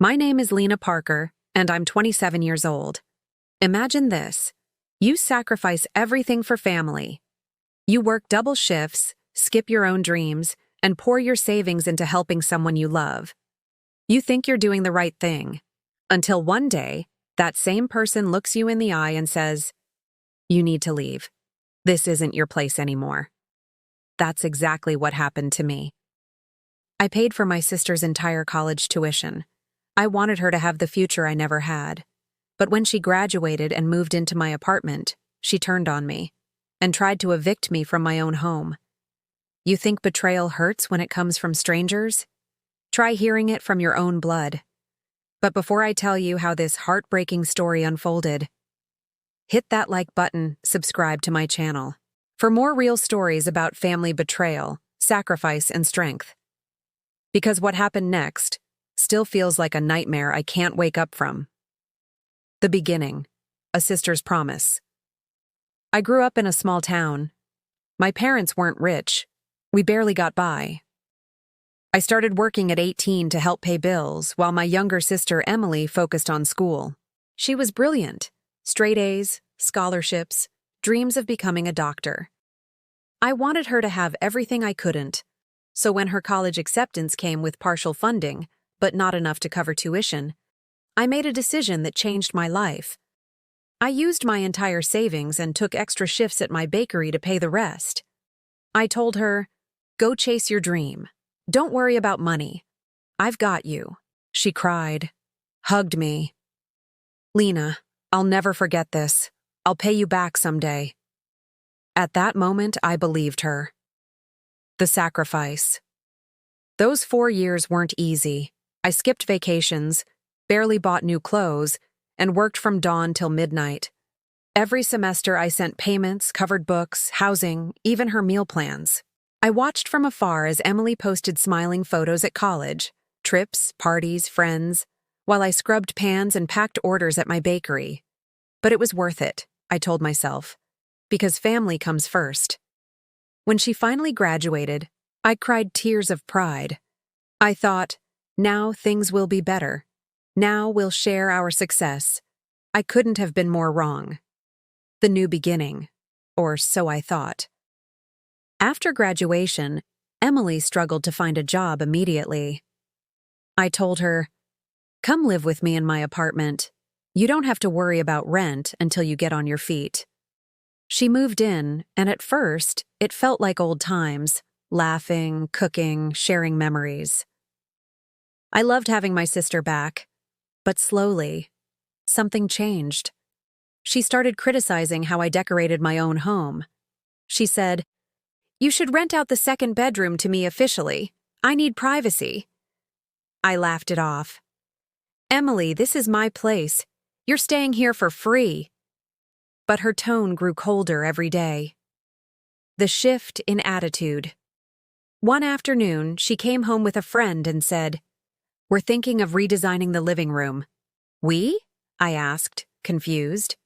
My name is Lena Parker, and I'm 27 years old. Imagine this. You sacrifice everything for family. You work double shifts, skip your own dreams, and pour your savings into helping someone you love. You think you're doing the right thing, until one day, that same person looks you in the eye and says, "You need to leave. This isn't your place anymore." That's exactly what happened to me. I paid for my sister's entire college tuition. I wanted her to have the future I never had. But when she graduated and moved into my apartment, she turned on me and tried to evict me from my own home. You think betrayal hurts when it comes from strangers? Try hearing it from your own blood. But before I tell you how this heartbreaking story unfolded, hit that like button, subscribe to my channel for more real stories about family betrayal, sacrifice, and strength. Because what happened next still feels like a nightmare I can't wake up from. The beginning, a sister's promise. I grew up in a small town. My parents weren't rich. We barely got by. I started working at 18 to help pay bills, while my younger sister Emily focused on school. She was brilliant. Straight A's, scholarships, dreams of becoming a doctor. I wanted her to have everything I couldn't. So when her college acceptance came with partial funding, but not enough to cover tuition, I made a decision that changed my life. I used my entire savings and took extra shifts at my bakery to pay the rest. I told her, "Go chase your dream. Don't worry about money. I've got you." She cried, hugged me. "Lena, I'll never forget this. I'll pay you back someday." At that moment, I believed her. The sacrifice. Those 4 years weren't easy. I skipped vacations, barely bought new clothes, and worked from dawn till midnight. Every semester I sent payments, covered books, housing, even her meal plans. I watched from afar as Emily posted smiling photos at college, trips, parties, friends, while I scrubbed pans and packed orders at my bakery. But it was worth it, I told myself, because family comes first. When she finally graduated, I cried tears of pride. I thought, now things will be better. Now we'll share our success. I couldn't have been more wrong. The new beginning, or so I thought. After graduation, Emily struggled to find a job immediately. I told her, "Come live with me in my apartment. You don't have to worry about rent until you get on your feet." She moved in, and at first, it felt like old times, laughing, cooking, sharing memories. I loved having my sister back, but slowly, something changed. She started criticizing how I decorated my own home. She said, "You should rent out the second bedroom to me officially. I need privacy." I laughed it off. "Emily, this is my place. You're staying here for free." But her tone grew colder every day. The shift in attitude. One afternoon, she came home with a friend and said, "We're thinking of redesigning the living room." "We?" I asked, confused.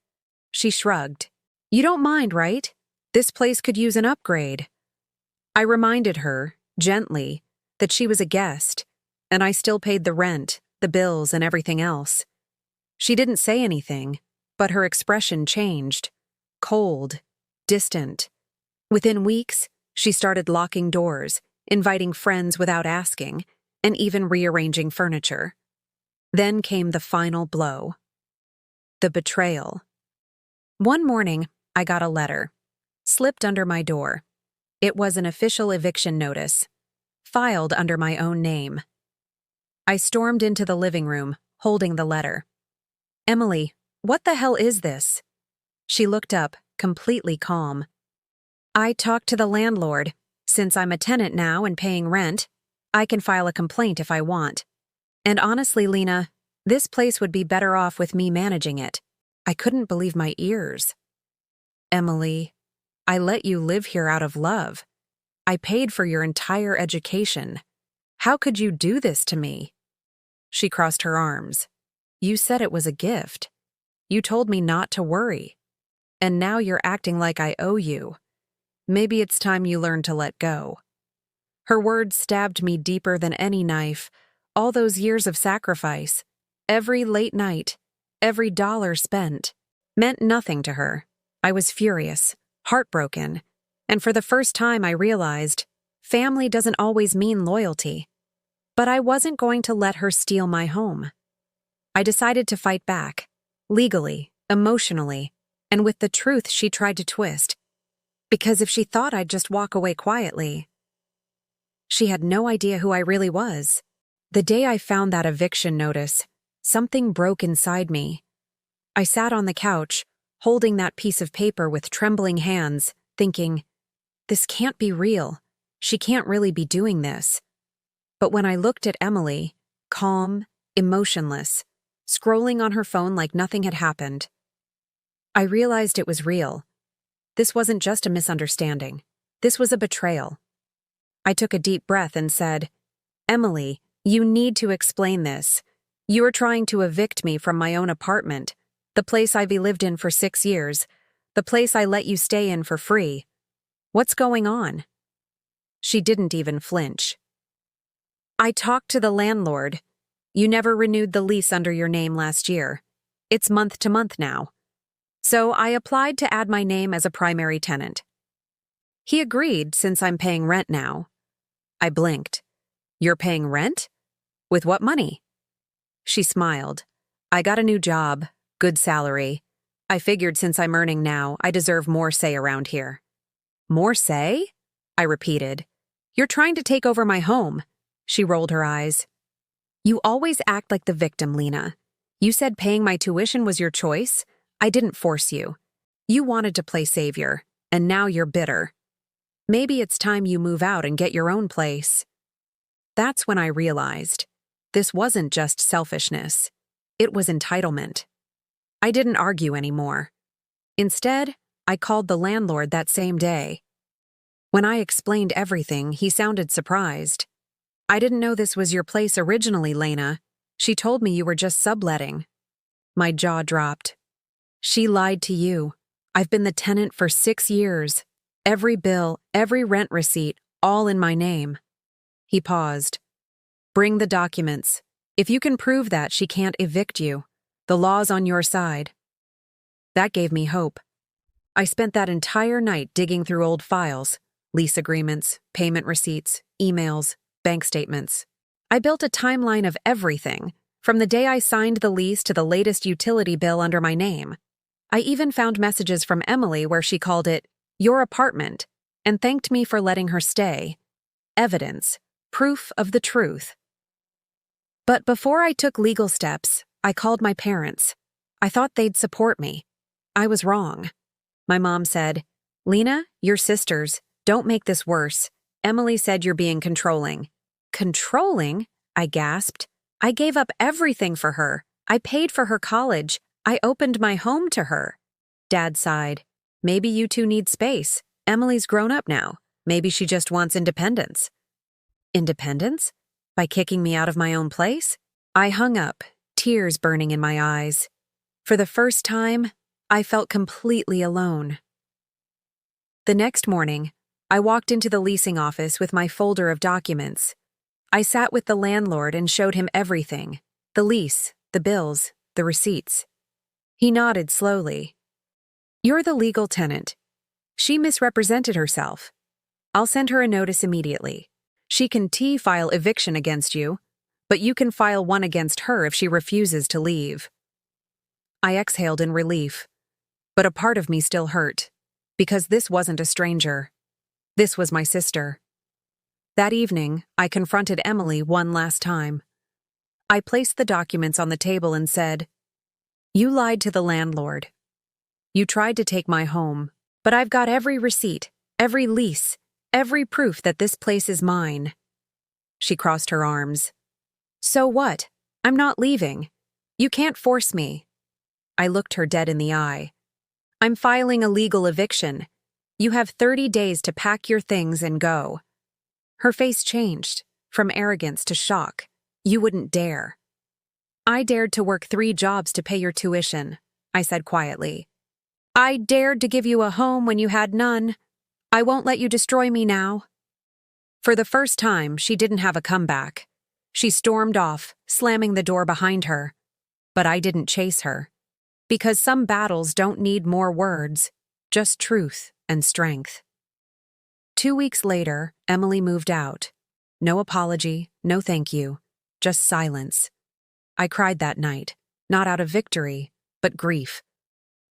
She shrugged. "You don't mind, right? This place could use an upgrade." I reminded her, gently, that she was a guest, and I still paid the rent, the bills, and everything else. She didn't say anything, but her expression changed. Cold, distant. Within weeks, she started locking doors, inviting friends without asking, and even rearranging furniture. Then came the final blow. The betrayal. One morning, I got a letter, slipped under my door. It was an official eviction notice, filed under my own name. I stormed into the living room, holding the letter. "Emily, what the hell is this?" She looked up, completely calm. "I talked to the landlord. Since I'm a tenant now and paying rent, I can file a complaint if I want. And honestly, Lena, this place would be better off with me managing it." I couldn't believe my ears. "Emily, I let you live here out of love. I paid for your entire education. How could you do this to me?" She crossed her arms. "You said it was a gift. You told me not to worry. And now you're acting like I owe you. Maybe it's time you learned to let go." Her words stabbed me deeper than any knife, All those years of sacrifice, every late night, every dollar spent, meant nothing to her. I was furious, heartbroken, and for the first time I realized family doesn't always mean loyalty. But I wasn't going to let her steal my home. I decided to fight back, legally, emotionally, and with the truth she tried to twist. Because if she thought I'd just walk away quietly, she had no idea who I really was. The day I found that eviction notice, something broke inside me. I sat on the couch, holding that piece of paper with trembling hands, thinking, this can't be real. She can't really be doing this. But when I looked at Emily, calm, emotionless, scrolling on her phone like nothing had happened, I realized it was real. This wasn't just a misunderstanding. This was a betrayal. I took a deep breath and said, Emily, you need to explain this. You are trying to evict me from my own apartment, the place I've lived in for 6 years, the place I let you stay in for free. What's going on? She didn't even flinch. I talked to the landlord. You never renewed the lease under your name last year. It's month to month now. So I applied to add my name as a primary tenant. He agreed since I'm paying rent now. I blinked. You're paying rent? With what money? She smiled. I got a new job, good salary. I figured since I'm earning now, I deserve more say around here. More say? I repeated. You're trying to take over my home. She rolled her eyes. You always act like the victim, Lena. You said paying my tuition was your choice. I didn't force you. You wanted to play savior, and now you're bitter. Maybe it's time you move out and get your own place. That's when I realized this wasn't just selfishness. It was entitlement. I didn't argue anymore. Instead, I called the landlord that same day. When I explained everything, he sounded surprised. I didn't know this was your place originally, Lena. She told me you were just subletting. My jaw dropped. She lied to you. I've been the tenant for 6 years. Every bill, every rent receipt, all in my name. He paused. Bring the documents. If you can prove that, she can't evict you. The law's on your side. That gave me hope. I spent that entire night digging through old files, lease agreements, payment receipts, emails, bank statements. I built a timeline of everything, from the day I signed the lease to the latest utility bill under my name. I even found messages from Emily where she called it your apartment and thanked me for letting her stay. Evidence, proof of the truth. But before I took legal steps, I called my parents. I thought they'd support me. I was wrong. My mom said, Lena, your sisters, don't make this worse. Emily said you're being controlling. Controlling? I gasped. I gave up everything for her. I paid for her college. I opened my home to her. Dad sighed. Maybe you two need space. Emily's grown up now. Maybe she just wants independence. Independence? By kicking me out of my own place? I hung up, tears burning in my eyes. For the first time, I felt completely alone. The next morning, I walked into the leasing office with my folder of documents. I sat with the landlord and showed him everything: the lease, the bills, the receipts. He nodded slowly. You're the legal tenant. She misrepresented herself. I'll send her a notice immediately. She can file eviction against you, but you can file one against her if she refuses to leave. I exhaled in relief, but a part of me still hurt, because this wasn't a stranger. This was my sister. That evening, I confronted Emily one last time. I placed the documents on the table and said, You lied to the landlord. You tried to take my home, but I've got every receipt, every lease, every proof that this place is mine. She crossed her arms. So what? I'm not leaving. You can't force me. I looked her dead in the eye. I'm filing a legal eviction. You have 30 days to pack your things and go. Her face changed, from arrogance to shock. You wouldn't dare. I dared to work 3 jobs to pay your tuition, I said quietly. I dared to give you a home when you had none. I won't let you destroy me now. For the first time, she didn't have a comeback. She stormed off, slamming the door behind her. But I didn't chase her. Because some battles don't need more words, just truth and strength. 2 weeks later, Emily moved out. No apology, no thank you, just silence. I cried that night, not out of victory, but grief.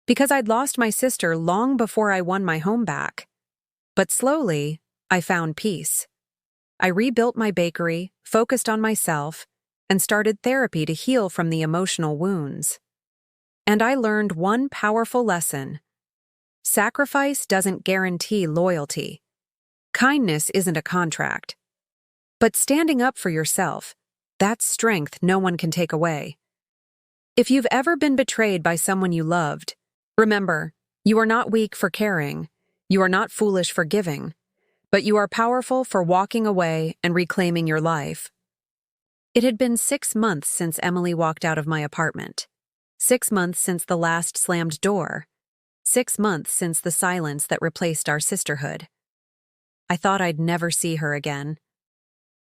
Because I'd lost my sister long before I won my home back. But slowly, I found peace. I rebuilt my bakery, focused on myself, and started therapy to heal from the emotional wounds. And I learned one powerful lesson. Sacrifice doesn't guarantee loyalty. Kindness isn't a contract. But standing up for yourself, that's strength no one can take away. If you've ever been betrayed by someone you loved, remember, you are not weak for caring, you are not foolish for giving, but you are powerful for walking away and reclaiming your life. It had been 6 months since Emily walked out of my apartment. 6 months since the last slammed door. 6 months since the silence that replaced our sisterhood. I thought I'd never see her again.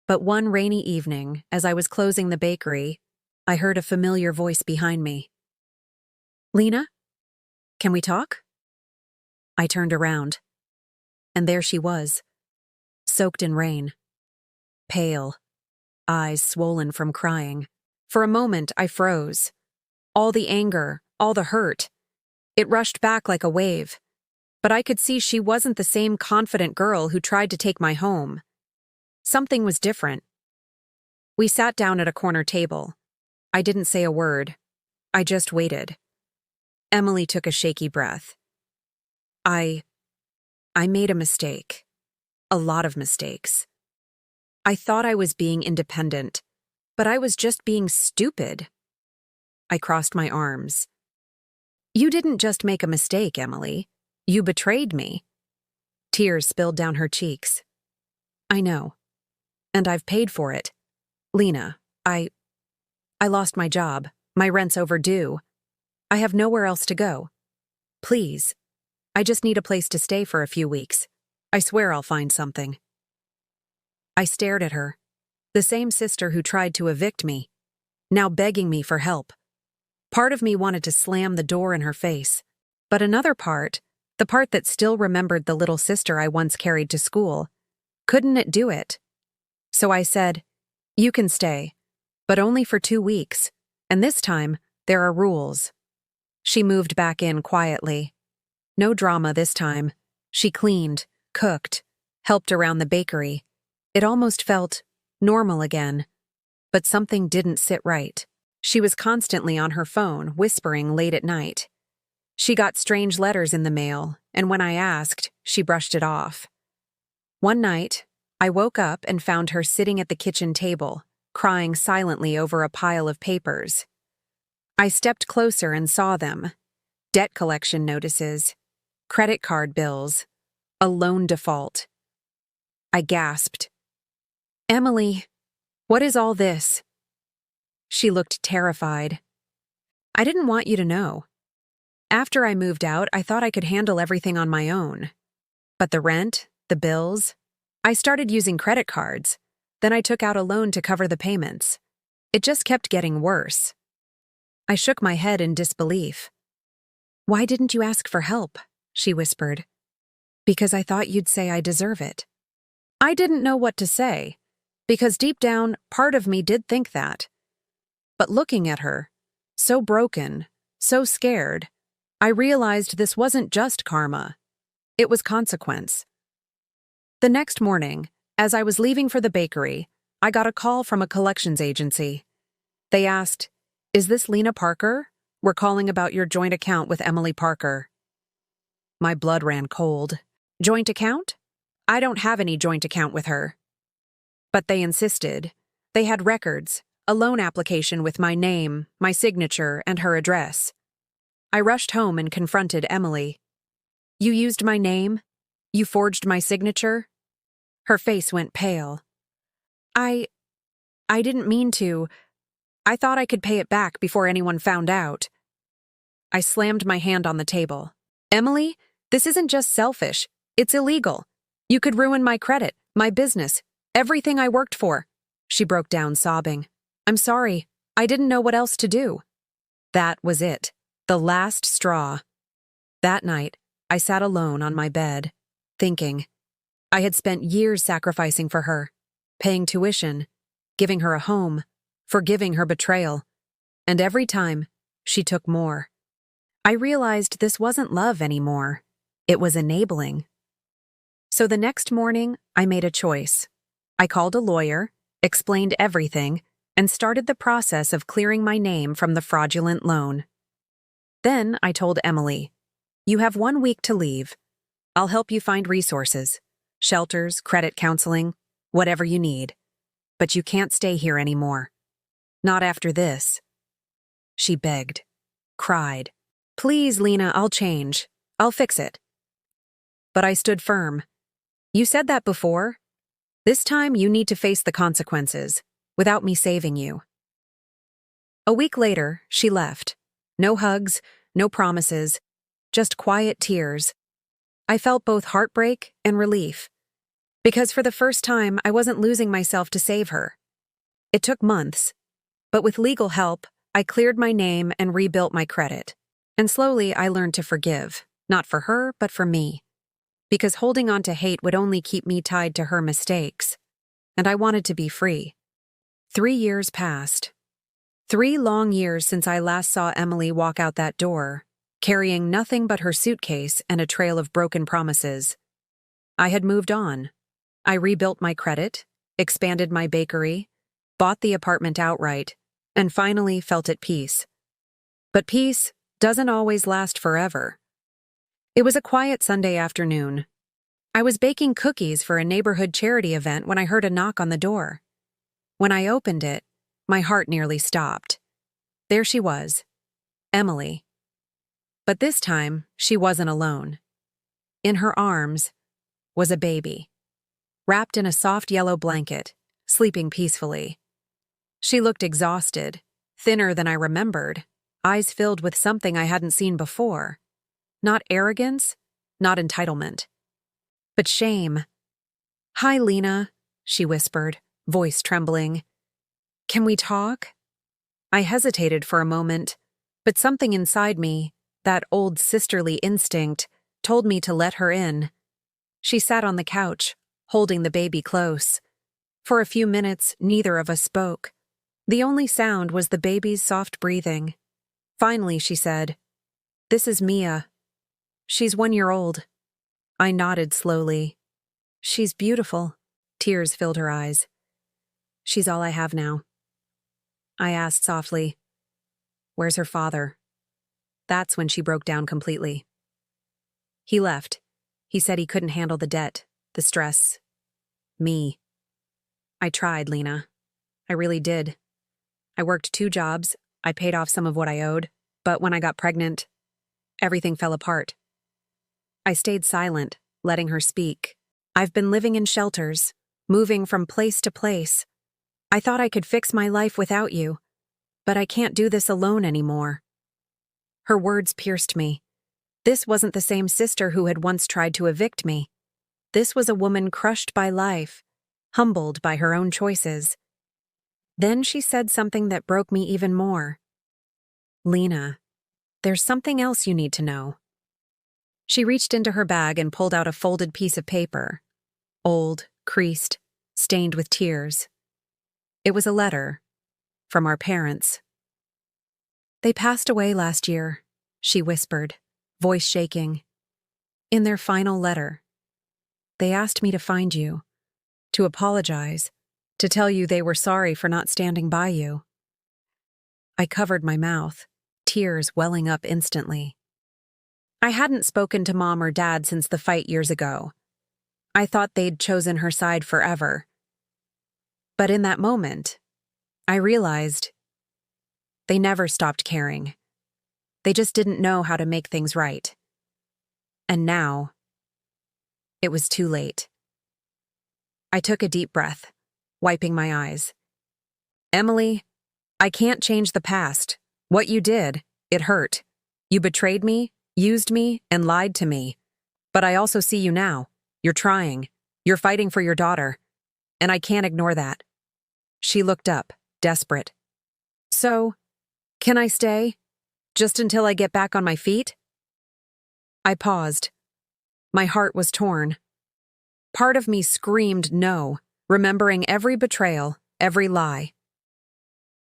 But one rainy evening, as I was closing the bakery, I heard a familiar voice behind me. "Lena? Can we talk?" I turned around. And there she was, soaked in rain. Pale, eyes swollen from crying. For a moment, I froze. All the anger, all the hurt. It rushed back like a wave. But I could see she wasn't the same confident girl who tried to take my home. Something was different. We sat down at a corner table. I didn't say a word. I just waited. Emily took a shaky breath. I made a mistake. A lot of mistakes. I thought I was being independent, but I was just being stupid. I crossed my arms. "You didn't just make a mistake, Emily. You betrayed me." Tears spilled down her cheeks. "I know. And I've paid for it. Lena, I lost my job. My rent's overdue. I have nowhere else to go. Please, I just need a place to stay for a few weeks. I swear I'll find something." I stared at her, the same sister who tried to evict me, now begging me for help. Part of me wanted to slam the door in her face, but another part, the part that still remembered the little sister I once carried to school, couldn't it do it? So I said, "You can stay, but only for 2 weeks, and this time, there are rules." She moved back in quietly. No drama this time. She cleaned, cooked, helped around the bakery. It almost felt normal again. But something didn't sit right. She was constantly on her phone, whispering late at night. She got strange letters in the mail, and when I asked, she brushed it off. One night, I woke up and found her sitting at the kitchen table, crying silently over a pile of papers. I stepped closer and saw them. Debt collection notices, credit card bills, a loan default. I gasped. "Emily, what is all this?" She looked terrified. "I didn't want you to know. After I moved out, I thought I could handle everything on my own. But the rent, the bills, I started using credit cards. Then I took out a loan to cover the payments. It just kept getting worse." I shook my head in disbelief. "Why didn't you ask for help?" she whispered. "Because I thought you'd say I deserve it." I didn't know what to say, because deep down, part of me did think that. But looking at her, so broken, so scared, I realized this wasn't just karma. It was consequence. The next morning, as I was leaving for the bakery, I got a call from a collections agency. They asked, "Is this Lena Parker? We're calling about your joint account with Emily Parker." My blood ran cold. Joint account? I don't have any joint account with her. But they insisted. They had records, a loan application with my name, my signature, and her address. I rushed home and confronted Emily. "You used my name? You forged my signature?" Her face went pale. I didn't mean to. I thought I could pay it back before anyone found out." I slammed my hand on the table. "Emily, this isn't just selfish. It's illegal. You could ruin my credit, my business, everything I worked for. She broke down, sobbing. "I'm sorry. I didn't know what else to do." That was it. The last straw. That night, I sat alone on my bed, thinking. I had spent years sacrificing for her, paying tuition, giving her a home, forgiving her betrayal. And every time, she took more. I realized this wasn't love anymore. It was enabling. So the next morning, I made a choice. I called a lawyer, explained everything, and started the process of clearing my name from the fraudulent loan. Then I told Emily, "You have 1 week to leave. I'll help you find resources, shelters, credit counseling, whatever you need. But you can't stay here anymore. Not after this." She begged, cried, "Please, Lena, I'll change. I'll fix it." But I stood firm. "You said that before. This time you need to face the consequences, without me saving you." A week later, she left. No hugs, no promises, just quiet tears. I felt both heartbreak and relief. Because for the first time, I wasn't losing myself to save her. It took months, but with legal help, I cleared my name and rebuilt my credit. And slowly, I learned to forgive, not for her, but for me. Because holding on to hate would only keep me tied to her mistakes. And I wanted to be free. 3 years passed. 3 long years since I last saw Emily walk out that door, carrying nothing but her suitcase and a trail of broken promises. I had moved on. I rebuilt my credit, expanded my bakery, bought the apartment outright, and finally felt at peace. But peace doesn't always last forever. It was a quiet Sunday afternoon. I was baking cookies for a neighborhood charity event when I heard a knock on the door. When I opened it, my heart nearly stopped. There she was, Emily. But this time, she wasn't alone. In her arms was a baby, wrapped in a soft yellow blanket, sleeping peacefully. She looked exhausted, thinner than I remembered, eyes filled with something I hadn't seen before. Not arrogance, not entitlement, but shame. "Hi, Lena," she whispered, voice trembling. "Can we talk?" I hesitated for a moment, but something inside me, that old sisterly instinct, told me to let her in. She sat on the couch, holding the baby close. For a few minutes, neither of us spoke. The only sound was the baby's soft breathing. Finally, she said, "This is Mia. She's 1 year old." I nodded slowly. "She's beautiful." Tears filled her eyes. "She's all I have now." I asked softly, "Where's her father?" That's when she broke down completely. "He left. He said he couldn't handle the debt, the stress. Me. I tried, Lena. I really did. I worked 2 jobs, I paid off some of what I owed, but when I got pregnant, everything fell apart." I stayed silent, letting her speak. "I've been living in shelters, moving from place to place. I thought I could fix my life without you, but I can't do this alone anymore." Her words pierced me. This wasn't the same sister who had once tried to evict me. This was a woman crushed by life, humbled by her own choices. Then she said something that broke me even more. "Lena, there's something else you need to know." She reached into her bag and pulled out a folded piece of paper. Old, creased, stained with tears. It was a letter from our parents. "They passed away last year," she whispered, voice shaking. "In their final letter, they asked me to find you, to apologize, to tell you they were sorry for not standing by you." I covered my mouth, tears welling up instantly. I hadn't spoken to Mom or Dad since the fight years ago. I thought they'd chosen her side forever. But in that moment, I realized they never stopped caring. They just didn't know how to make things right. And now, it was too late. I took a deep breath, wiping my eyes. "Emily, I can't change the past. What you did, it hurt. You betrayed me, used me, and lied to me. But I also see you now. You're trying. You're fighting for your daughter. And I can't ignore that. She looked up, desperate. So, can I stay? Just until I get back on my feet? I paused. My heart was torn. Part of me screamed no, remembering every betrayal, every lie.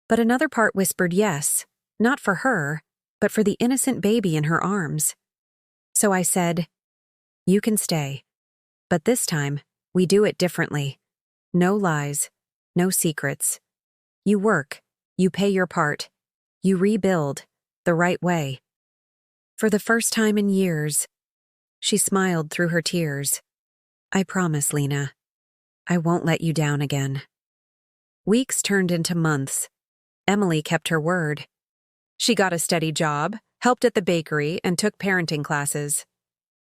But another part whispered yes, not for her, but for the innocent baby in her arms. So I said, "You can stay. But this time, we do it differently. No lies, no secrets. You work, you pay your part, you rebuild, the right way." For the first time in years, she smiled through her tears. "I promise, Lena. I won't let you down again." Weeks turned into months. Emily kept her word. She got a steady job, helped at the bakery, and took parenting classes.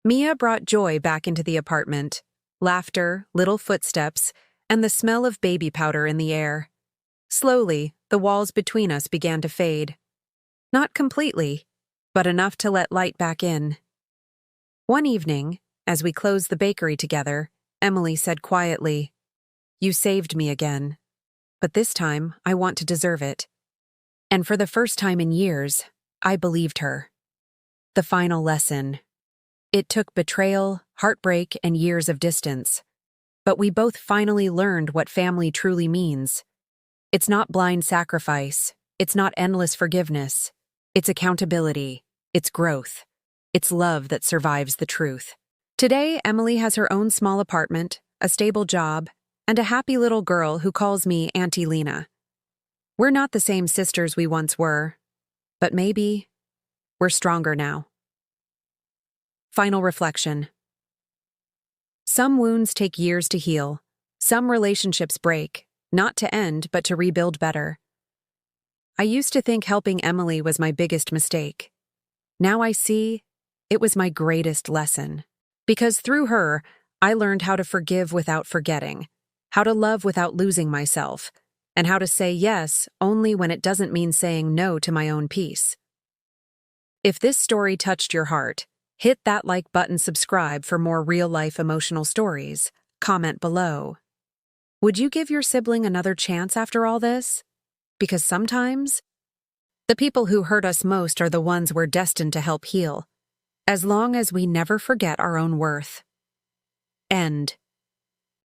Mia brought joy back into the apartment, laughter, little footsteps, and the smell of baby powder in the air. Slowly, the walls between us began to fade. Not completely, but enough to let light back in. One evening, as we closed the bakery together, Emily said quietly, "You saved me again. But this time, I want to deserve it." And for the first time in years, I believed her. The final lesson. It took betrayal, heartbreak, and years of distance. But we both finally learned what family truly means. It's not blind sacrifice. It's not endless forgiveness. It's accountability. It's growth. It's love that survives the truth. Today, Emily has her own small apartment, a stable job, and a happy little girl who calls me Auntie Lena. We're not the same sisters we once were, but maybe we're stronger now. Final reflection. Some wounds take years to heal. Some relationships break, not to end, but to rebuild better. I used to think helping Emily was my biggest mistake. Now I see it was my greatest lesson. Because through her, I learned how to forgive without forgetting, how to love without losing myself, and how to say yes only when it doesn't mean saying no to my own peace. If this story touched your heart, hit that like button, subscribe for more real-life emotional stories, comment below. Would you give your sibling another chance after all this? Because sometimes, the people who hurt us most are the ones we're destined to help heal, as long as we never forget our own worth. End.